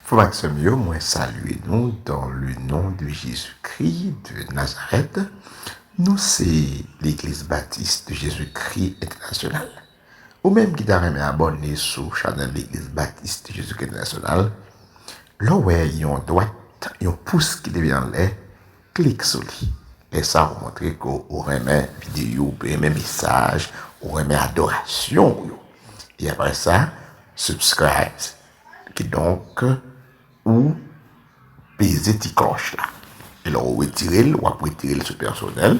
Frères et sœurs, moi saluez-nous dans le nom de Jésus-Christ de Nazareth. Nous, c'est l'Église baptiste de Jésus-Christ international. Ou même qui t'a remis abonné sur la chaîne de l'Église baptiste de Jésus-Christ international. Là où il y a une droite, il y a un pouce qui devient là, clique sur lui. Et ça va montrer qu'on remet vidéo, on remet message, on remet adoration. Et après ça, subscribe. Qui donc, ou peser petite cloche là. Et là, on retire le sur personnel.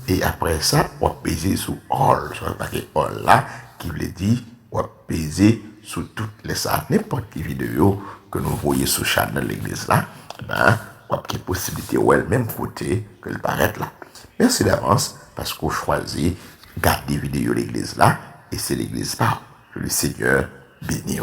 Et après ça, on peser sur all. Sur le paquet all là, qui veut dire, on peser sur toutes les salles. N'importe quelle vidéo que nous voyons sur la chaîne de l'église là, ben, on a une possibilité ou elle même côté que le paraître là. Merci d'avance parce qu'on choisit garder vidéo de l'église là. Et c'est l'église là. Que le Seigneur bénisse.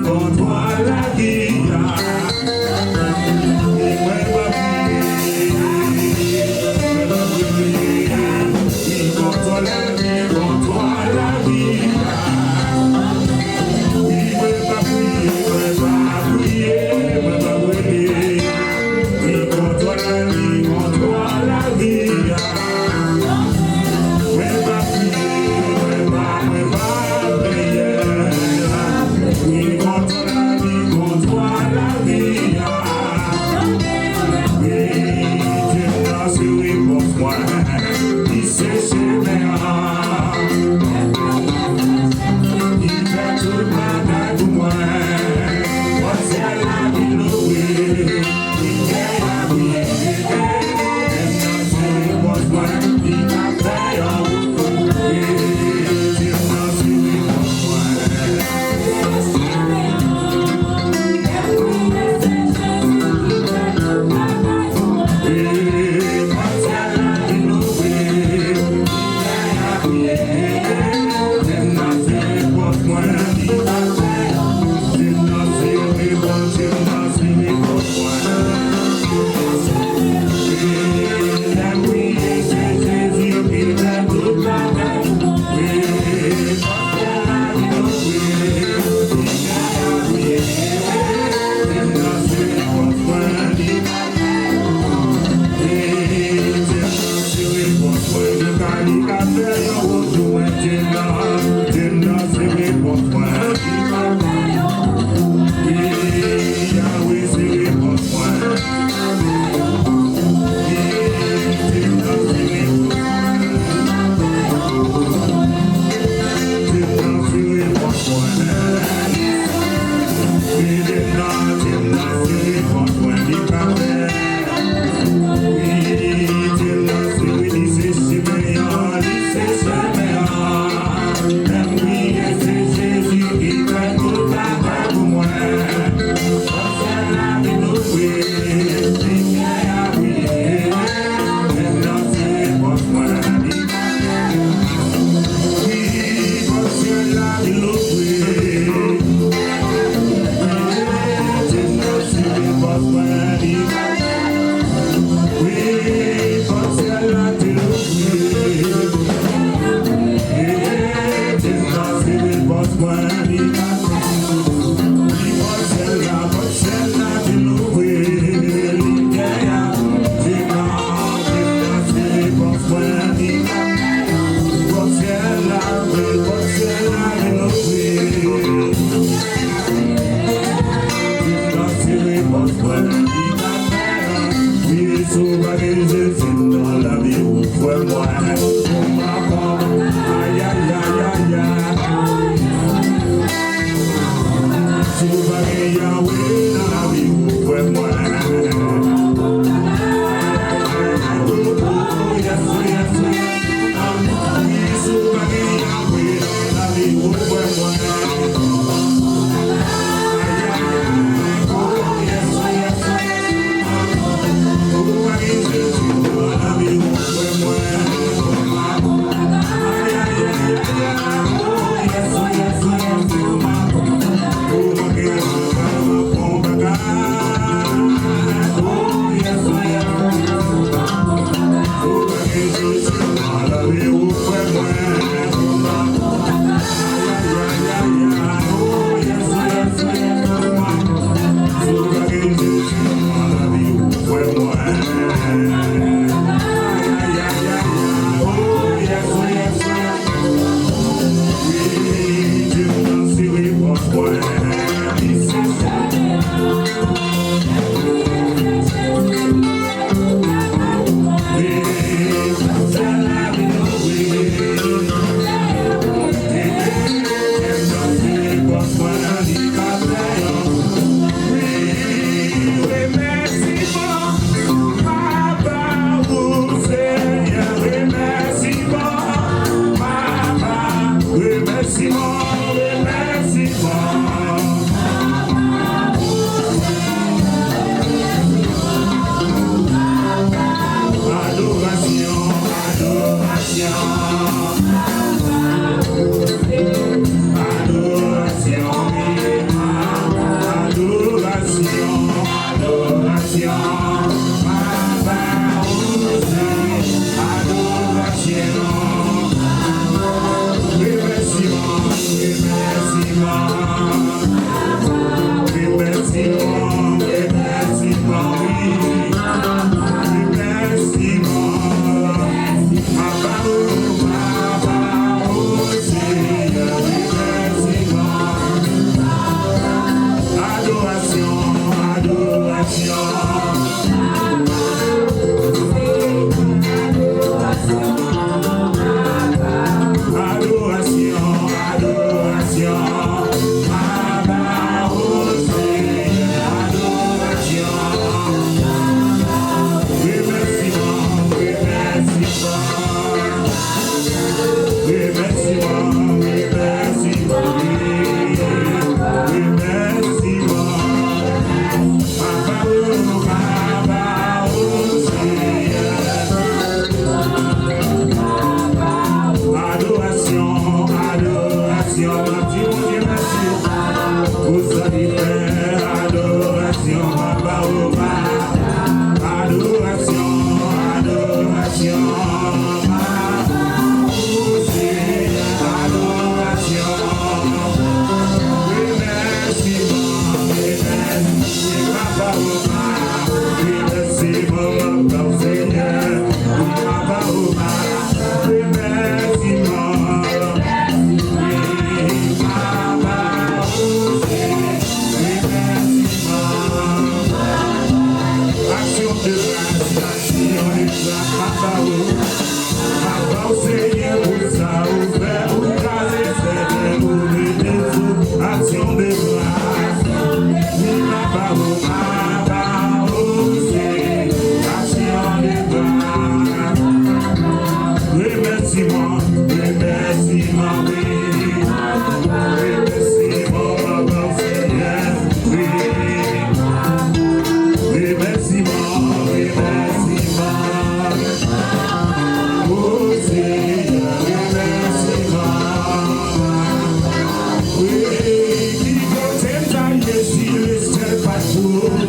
Contre la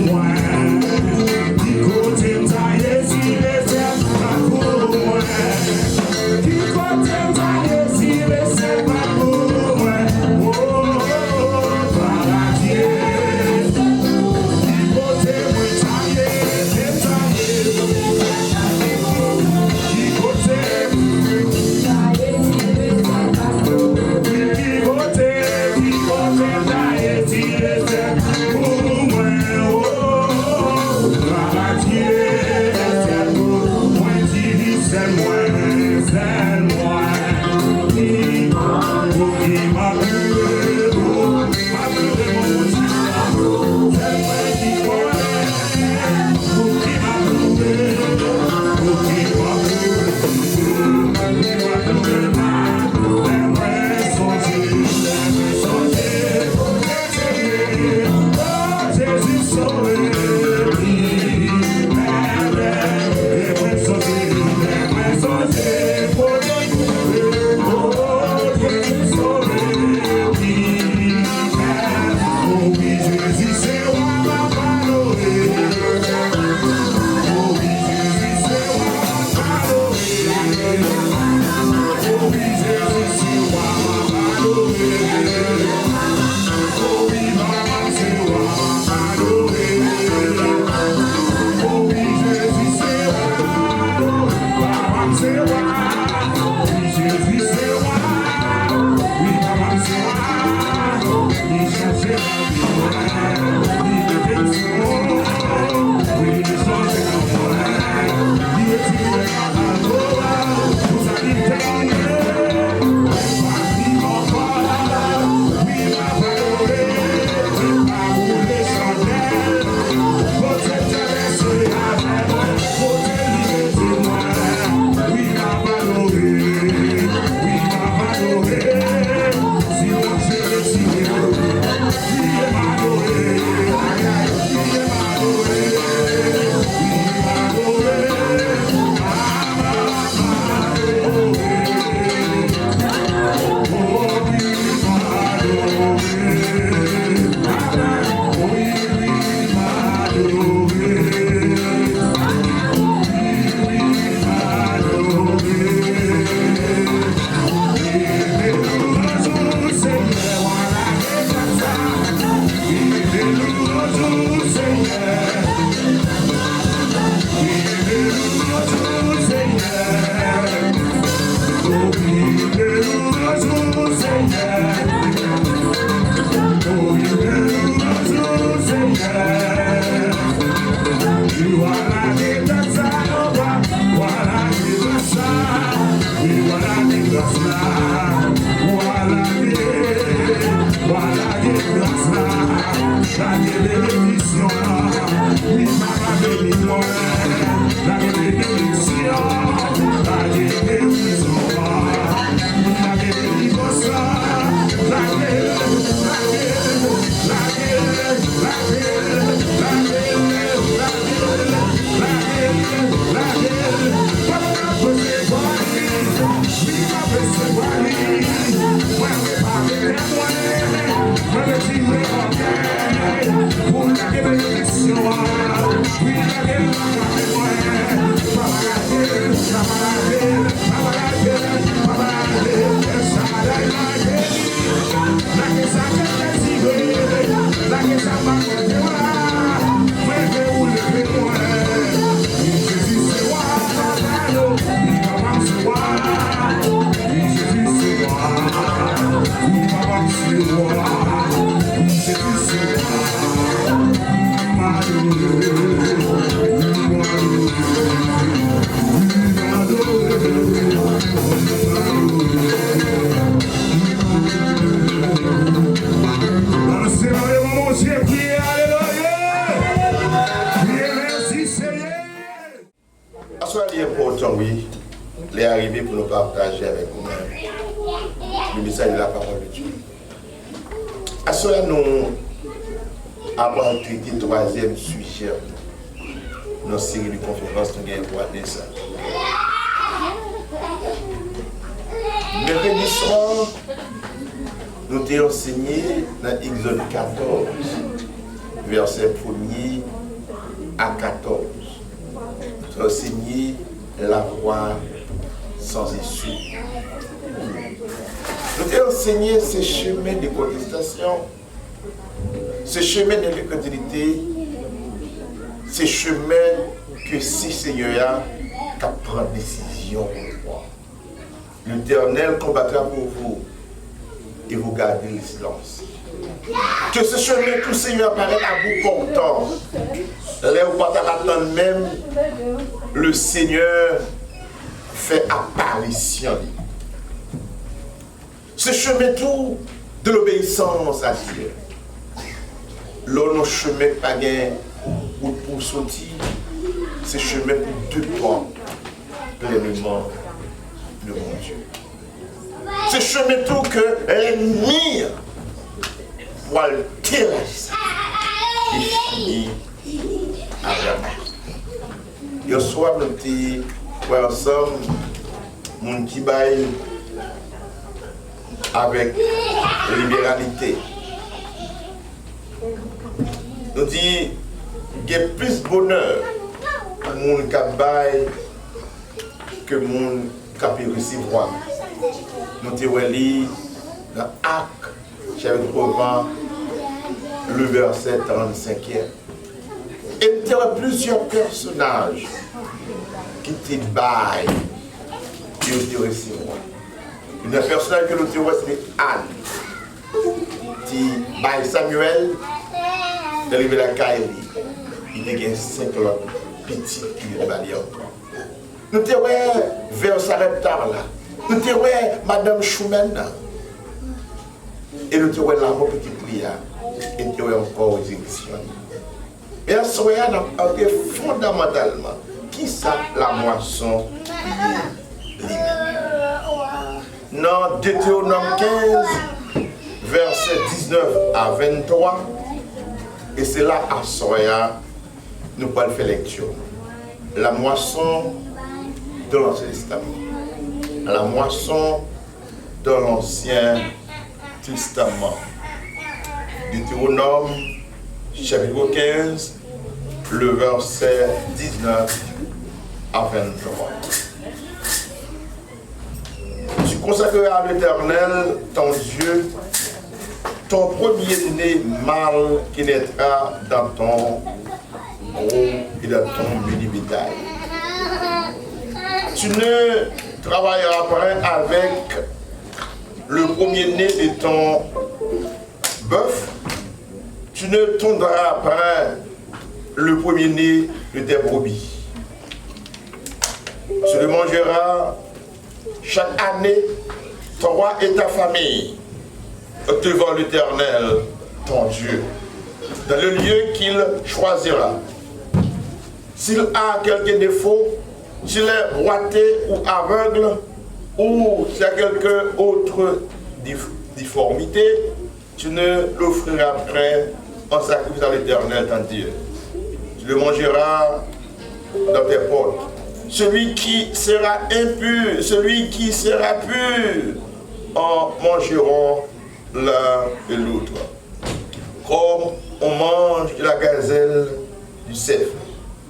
Wine. Soyez important, oui, les arrivées pour nous partager avec vous-même le message de la parole de Dieu. À cela, nous avons traité le troisième sujet dans la série de conférences que nous avons pour aller ça. Mercredi soir, nous t'avons enseigné dans Exode 14, verset 1er à 14. Nous t'avons enseigné la voie sans issue. Nous t'avons enseigné ce chemin de contestation, ce chemin de l'incrédulité, ce chemin que si Seigneur a pris décision. L'Éternel combattra pour vous et vous gardez le silence. Que ce chemin, tout Seigneur paraît à bout portant. Là où pas attendre même, le Seigneur fait apparition. Ce chemin tout de l'obéissance à Dieu. Là, nos chemins pas pour sortir, c'est chemin pour deux temps pleinement de mon Dieu. C'est chemin tout que l'ennemi pour le tirer et finir à jamais. Hier soir, nous étions ensemble, mon qui baille avec libéralité. Nous disons qu'il y a plus de bonheur pour mon qui baille que mon qui recevoir. Nous disons dans Actes, chapitre 20, le verset 35e. Et il y a plusieurs personnages qui te baillent et te recevoir. Une personnage que nous te c'est Anne, qui baille Samuel, de la Kaili. Il y a 5 petits qui le baillent encore. Nous te vers Sareptar là. Nous te Madame Choumen. Et nous te la petite prière. Et nous te encore aux élections. Et à ce moment-là, fondamentalement, qui ça la moisson dans Deutéronome 15, verset 19 à 23, et c'est là à Soya, nous allons faire lecture. La moisson de l'Ancien Testament. La moisson de l'Ancien Testament. Deutéronome, chapitre 15, le verset 19 à 23. Tu consacreras à l'Éternel, ton Dieu, ton premier-né mâle qui naîtra dans ton gros et dans ton menu bétail. Tu ne travailleras pas avec le premier-né de ton bœuf. Tu ne tondras pas le premier-né de tes brebis. Tu le mangeras chaque année, toi et ta famille, devant l'Éternel, ton Dieu, dans le lieu qu'il choisira. S'il a quelques défauts, s'il est boité ou aveugle, ou s'il y a quelque autre difformité, tu ne l'offriras après en sacrifice à l'Éternel, ton Dieu. Tu le mangeras dans tes portes. Celui qui sera impur, celui qui sera pur, en mangeront l'un et l'autre. Comme on mange de la gazelle du cerf.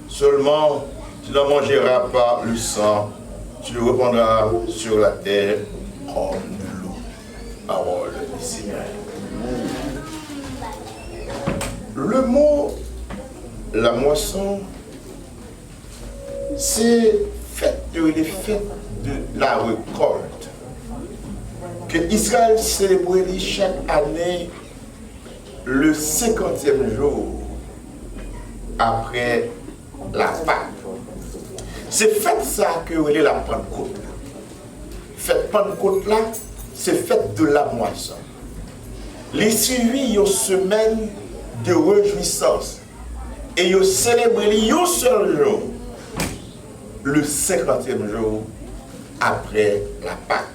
Seulement, tu n'en mangeras pas le sang, tu le répandras sur la terre comme de l'eau. Parole du Seigneur. Le mot la moisson, c'est les fêtes de la récolte que Israël célébrait chaque année le 50e jour après la Pâque. C'est fête ça que est la Pentecôte. Fête Pentecôte là, c'est fête de la moisson. Les suivis une semaine de réjouissance et ils célèbrent un seul jour, le 50e jour après la Pâque.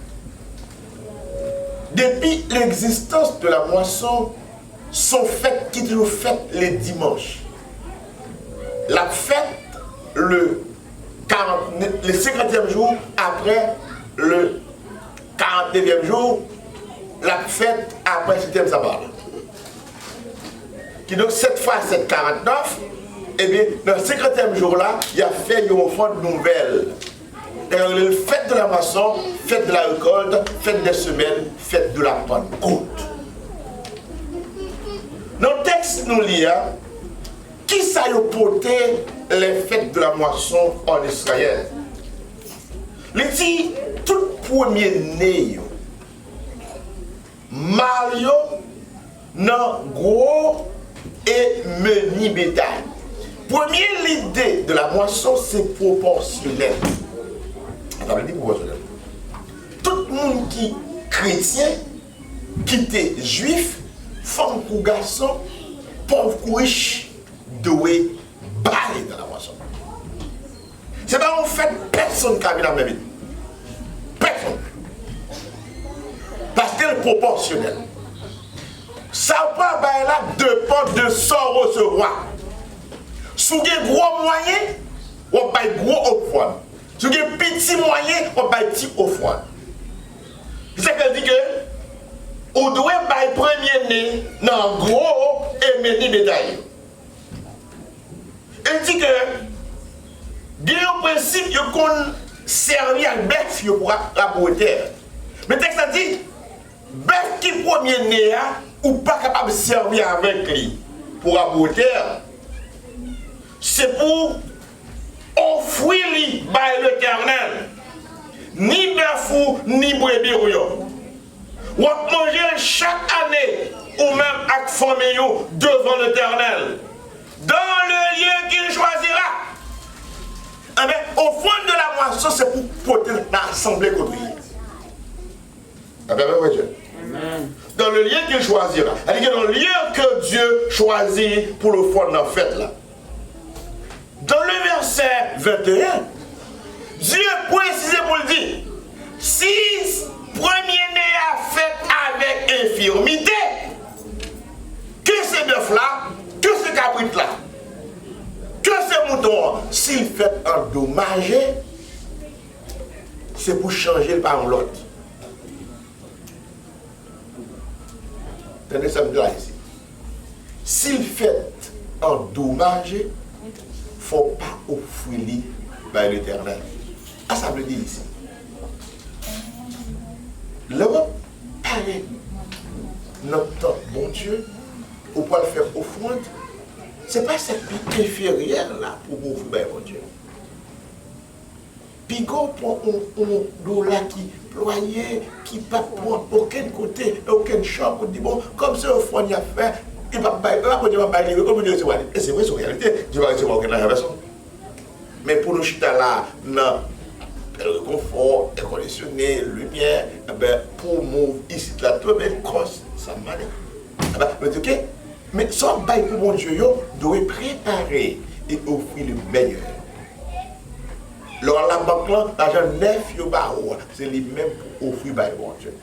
Depuis l'existence de la moisson, sont fêtes qui sont faites les dimanches. La fête le 50e jour après le 49e jour, la fête après le 7e sabbat. Qui donc cette fois c'est 49, et bien dans le 50e jour là, il a fait une offrande nouvelle. Le fête de la moisson, fête de la récolte, fête des semaines, fête de la Pentecôte. Dans le texte nous lisons, qui ça a porté les fêtes de la moisson en Israël? Il dit, tout premier né, Mario, non gros et menu bétail. Première l'idée de la moisson, c'est proportionnel. Tout le monde qui est chrétien, qui était juif, femme ou garçon, pauvre ou riche, doit bailler dans la moisson. C'est pas en fait personne qui a mis dans la même vie. Personne. Parce qu'elle est proportionnelle. Ça va bailler là dépend de son recevoir. Si vous avez gros moyen, on baille gros offrande. Si vous avez petit moyen, on baille petit offrande. C'est qu'elle dit que on doit bailler premier né dans gros et menu bétail. Elle dit que il y a un principe qu'on servi à bœuf pour labourer. Mais le texte a dit bœuf qui premier né ou pas capable de servir avec lui pour labourer. C'est pour offrir lui par l'Éternel. Ni bœuf ni brebis. Ou manger chaque année ou même avec famille devant l'Éternel. Dans le lieu qu'il choisira. Eh bien, au fond de la moisson, c'est pour porter l'assemblée contre lui. Dans le lieu qu'il choisira. C'est-à-dire dans le lieu que Dieu choisit pour le fond de la fête là. Dans le verset 21, Dieu précise pour le dire, si premier-né a fait avec infirmité, que ces bœufs-là, que ces cabrites-là, que ces moutons, s'il fait endommager, c'est pour changer par l'autre. Tenez ça là ici. S'il fait endommager, il ne faut pas offrir par l'Éternel. Ah, ça veut dire ici. L'Europe paraît notre bon Dieu, ou pas le faire offrande, ce n'est pas cette pique inférieure là pour vous offrir bon Dieu. Pigot pour un dollar qui ployé, qui ne peut pas prendre aucun côté, aucun champ, pour dire bon, comme c'est offrande à faire, il va pas livrer comme Dieu recevoir. Et c'est vrai, c'est réalité. Dieu va recevoir aucune personne. Mais pour nous chita là, non. Le confort, air conditionné, lumière, pour nous ici, là, tout le monde cause, ça m'a dit. Ok? Mais sans bail pour mon Dieu, doit préparer et offrir le meilleur. Alors la banque là, l'argent neuf, c'est lui-même pour offrir bail mon Dieu.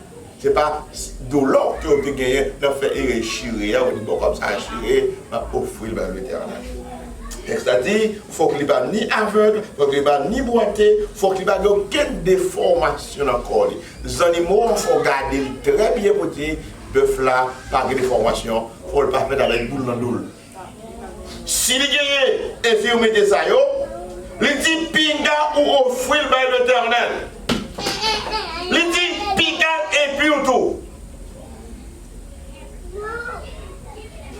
Ce n'est pas de l'or que vous avez gagné, de faire échirer, on dit bon comme ça, échirer, offrir le l'éternel. C'est-à-dire, il faut qu'il n'y ait pas ni aveugle, il faut qu'il n'y ait pas ni boité, il faut qu'il n'y ait pas aucune déformation encore. Les animaux, il faut garder très bien pour dire, bœuf là, pas de déformation, il faut le pas faire dans les boules dans l'oule. Si il y a et si vous mettez ça, il dit pinga ou offrir l'éternel. Il dit pinga et puis tout.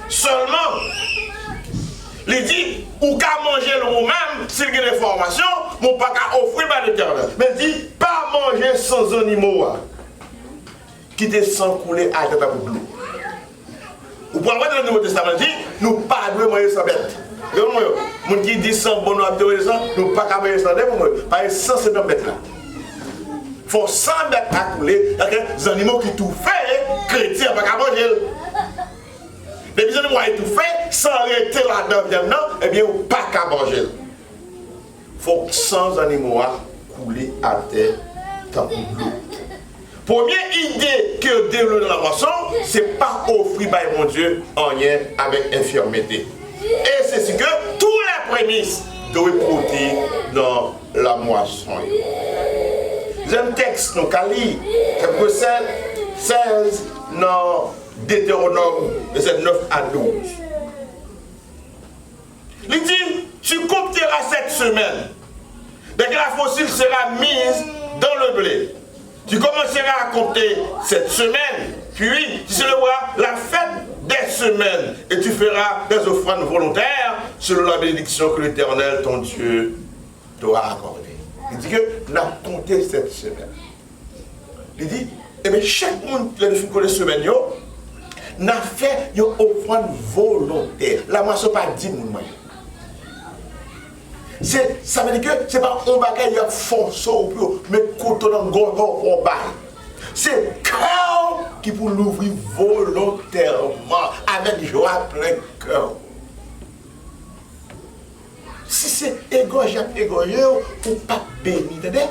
Seulement, il dit, ou qu'à manger le vous-même, s'il y a des formations, mon pas qu'à offrir par l'éternel. Mais il dit, pas manger sans animaux, qui te sans couler à tête à bout de l'eau. Ou pour le voir dans le Nouveau Testament, il dit, nous pas devons manger sans bête. Mon qui dit sans bon, nous pas qu'à manger sans bête, parce que sans ces bêtes là. Il faut 100 bêtes à couler, il y a des animaux qui tout fait, chrétiens, pas qu'à manger. Les besoins de moi tout fait, sans arrêter là-dedans, eh bien, pas qu'à manger. Il faut que 100 animaux couler à terre dans l'eau. Première idée que développe dans la moisson, c'est pas offrir par mon Dieu en lien avec infirmité. Et c'est ce que tous les prémices doivent porter dans la moisson. Deuxième texte, nous allons lire, chapitre 16, dans Deutéronome, verset 9 à 12. Il dit, tu compteras cette semaine, dès que la fossile sera mise dans le blé. Tu commenceras à compter cette semaine, puis tu célébreras la fête des semaines, et tu feras des offrandes volontaires selon la bénédiction que l'Éternel, ton Dieu, t'aura accordée. Il dit que nous avons compté cette semaine. Il dit, eh bien, chaque monde qui a fait les semaines, n'a fait une offrande volontaire. La moisson pas 10 000 moyens. Ça veut dire que ce n'est pas un bagage qui a forcé au plus, mais quand on a un gros bail. C'est cœur qui peut l'ouvrir volontairement, avec joie plein cœur. Si c'est égorgé, ou pas béni, entendez?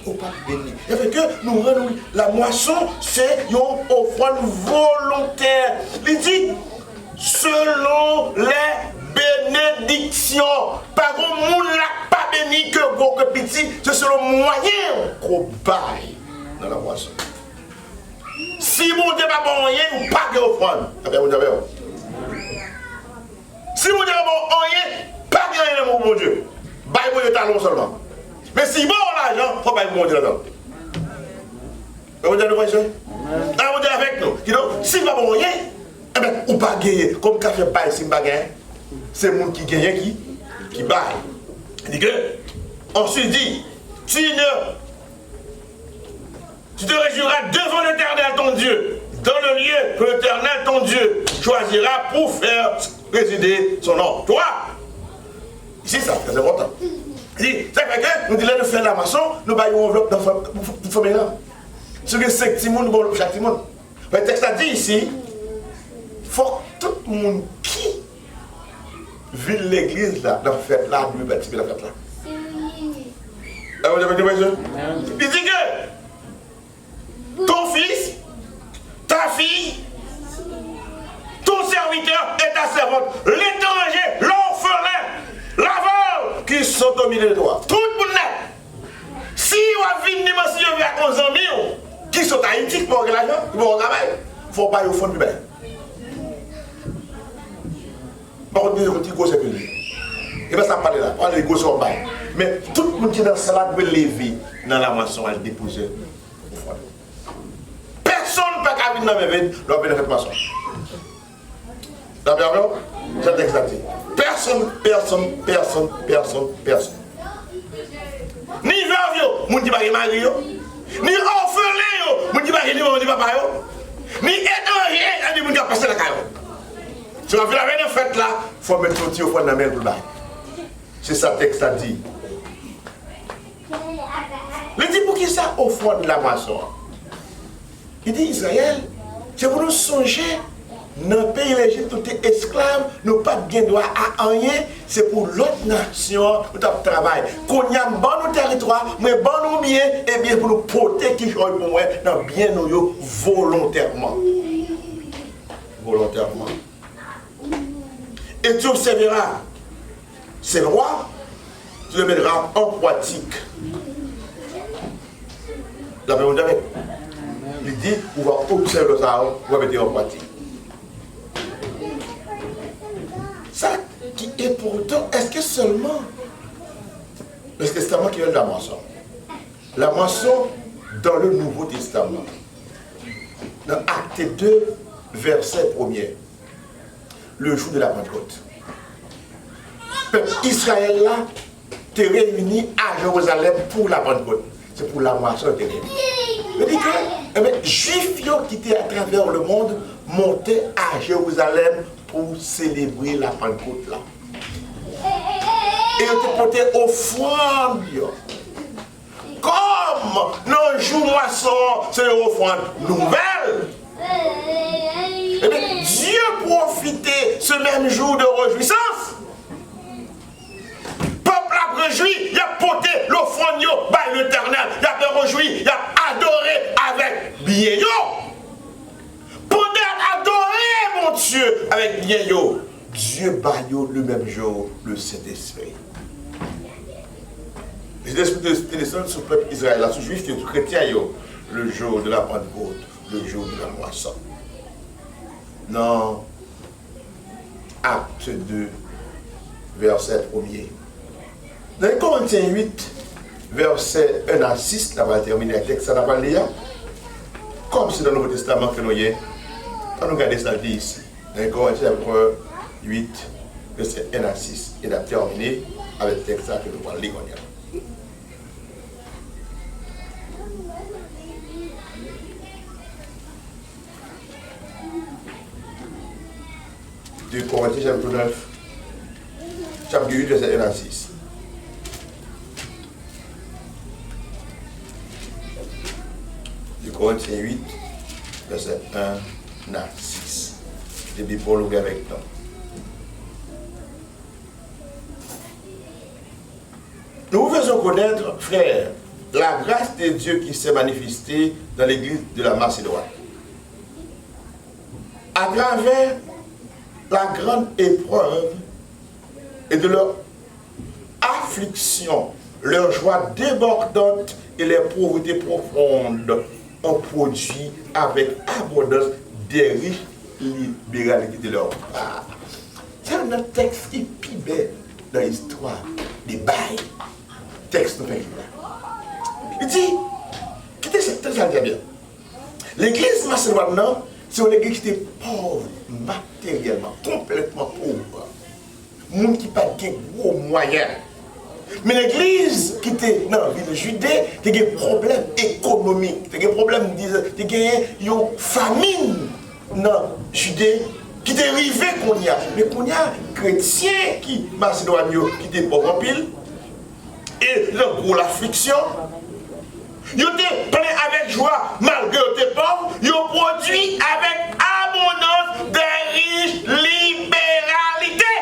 Ou pas béni. Ça fait que nous rendons la moisson, c'est une offrande volontaire. Il dit, selon les bénédictions, par contre, nous n'a pas béni que gros que petit, c'est selon moyen qu'on baille dans la moisson. Si mon Dieu n'a pas moyen, ou pas d'offrande. Si mon Dieu n'a pas moyen, pas de mon Dieu. Baille mon talon seulement. Mais si bon l'argent, il faut bailler mon Dieu là-dedans. Vous avez le frère? Vous Dieu avec nous. Si pas moyen, eh bien, ou pas gagner. Comme quand je baille, si je ne gagne, c'est le monde qui gagne qui baille. Il dit que, ensuite dit, tu te réjouiras devant l'Éternel ton Dieu, dans le lieu que l'Éternel ton Dieu choisira pour faire résider son nom. Toi, ici, ça c'est très important. Il dit, ça fait que nous disons de faire la maçon, nous baillons enveloppe pour faire maintenant. Sur les 5 petits monde, nous chaque petit monde. Le texte a dit ici, il faut que tout le monde qui vit l'église là, dans la fête là, lui participer à la fête là. Il dit que ton fils, ta fille, ton serviteur et ta servante, l'étranger, l'orphelin, l'aveugle qui sont au milieu de toi. Tout le monde là. Si on vient dimanche avec 11 amis qui sont à Haïti pour l'argent, qui vont au travail, il ne faut pas y au fond du bain. Par contre, il y a un petit gros sécurité. Et bien ça parle là, on a les gosses au bain. Mais tout le monde qui est dans ce salade doit lever dans la moisson et déposer au fond. Personne ne peut pas venir dans mes veines, leur venir dans cette moisson. T'as bien vu? C'est exact. Personne. Ni veuve, mon dit pas marié, ni orphelin, mon dit pas ni papa. Ni étranger, il y a des gens qui passent la caillou. Si on fait la même fête là, il faut mettre l'outil au fond de la main pour le bail. C'est ça le texte a dit. Il dit pour qui ça au fond de la moisson? Il dit Israël, c'est pour nous songer. Dans le pays l'Égypte, tout est esclave, nous pas de droit à rien, c'est pour l'autre nation, nous avons travail. Qu'on y a bon nos territoires, mais bon nous bien, et bien pour nous porter qui joue pour moi, dans bien nous volontairement. Volontairement. Et tu observeras, ces lois, tu les mettras en pratique. La même chose, il dit, on va observer ça, on va mettre en pratique. Ça qui est pourtant, est-ce que seulement le testament qui est de la moisson? La moisson dans le Nouveau Testament. Dans Acte 2, verset 1er. Le jour de la Pentecôte. Le peuple Israël là, t'es réuni à Jérusalem pour la Pentecôte. C'est pour la moisson de réuni. Je dis que les Juifs qui étaient à travers le monde montaient à Jérusalem pour célébrer la Pentecôte là. Et ils te portaient offrande. Comme dans le jour moisson, c'est une offrande nouvelle. Et bien, Dieu profitait ce même jour de réjouissance. Le peuple a réjoui, il a porté l'offrande par l'Éternel. Il a réjoui, il a adoré avec bien. Adorer mon Dieu avec bien yo. Dieu baillot le même jour le Saint-Esprit. Les esprits de descendre sur le peuple Israël, sur juif et sur chrétien yo, le jour de la Pentecôte, le jour de la moisson. Non. Acte 2, verset 1er. Dans Corinthiens 8, verset 1 à 6, là, on va terminer le texte, ça n'a pas le lien. Comme c'est dans le Nouveau Testament que nous y est. On nous regarde ça ici. Dans Corinthiens 8, verset 1 à 6. Et on a terminé avec le texte que nous allons lire. De Corinthiens chapitre 9, chapitre 8, verset 1 à 6. De Corinthiens 8, verset 1 à 6. Et puis Paul ouvre avec nous. Nous vous faisons connaître, frères, la grâce de Dieu qui s'est manifestée dans l'église de la Macédoine. À travers la grande épreuve et de leur affliction, leur joie débordante et les pauvretés profondes ont produit avec abondance des riches libéralités de leur part. C'est un texte qui est plus belle dans l'histoire des bails. Texte nous fait là. Il dit, quittez cette texte, ça dit bien. L'église macédoine, c'est une église qui était pauvre, matériellement, complètement pauvre. Monde qui n'a pas de gros moyens. Mais l'église qui était dans la ville de Judée, il y a des problèmes économiques, il y a des problèmes, il y a une famine dans Judée qui est arrivée qu'on y a. Mais qu'on y a chrétiens qui, macédoine, qui étaient pauvres en pile, et le gros l'affliction, ils étaient pleins avec joie, malgré qu'ils étaient pauvres, ils ont produit avec abondance des riches libéralités.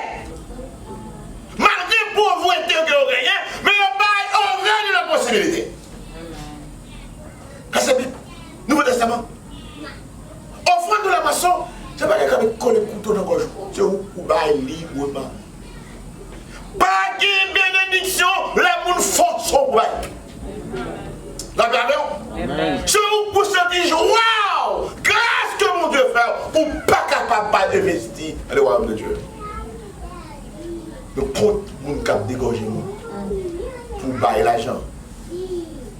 Malgré pauvreté qu'ils n'ont rien, mais ils ont de la possibilité. C'est le Nouveau Testament. Offrande de la maçon, ce n'est pas quelqu'un qui colle le couteau dans la gorge. C'est où vous baillez librement. Pas de bénédiction, les gens forcent son bail. La gardez. C'est où vous sentez, waouh, grâce que mon Dieu fait, ou pas capable d'investir dans le royaume de Dieu. Le compte, mon cap dégorger pour bailler l'argent.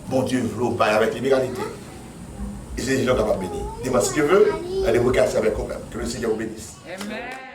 Bon Dieu veut bailler avec libéralité. Et c'est les gens capables de bénir. Dis-moi si tu veux, allez vous casser avec vous-même. Que le Seigneur vous bénisse. Amen.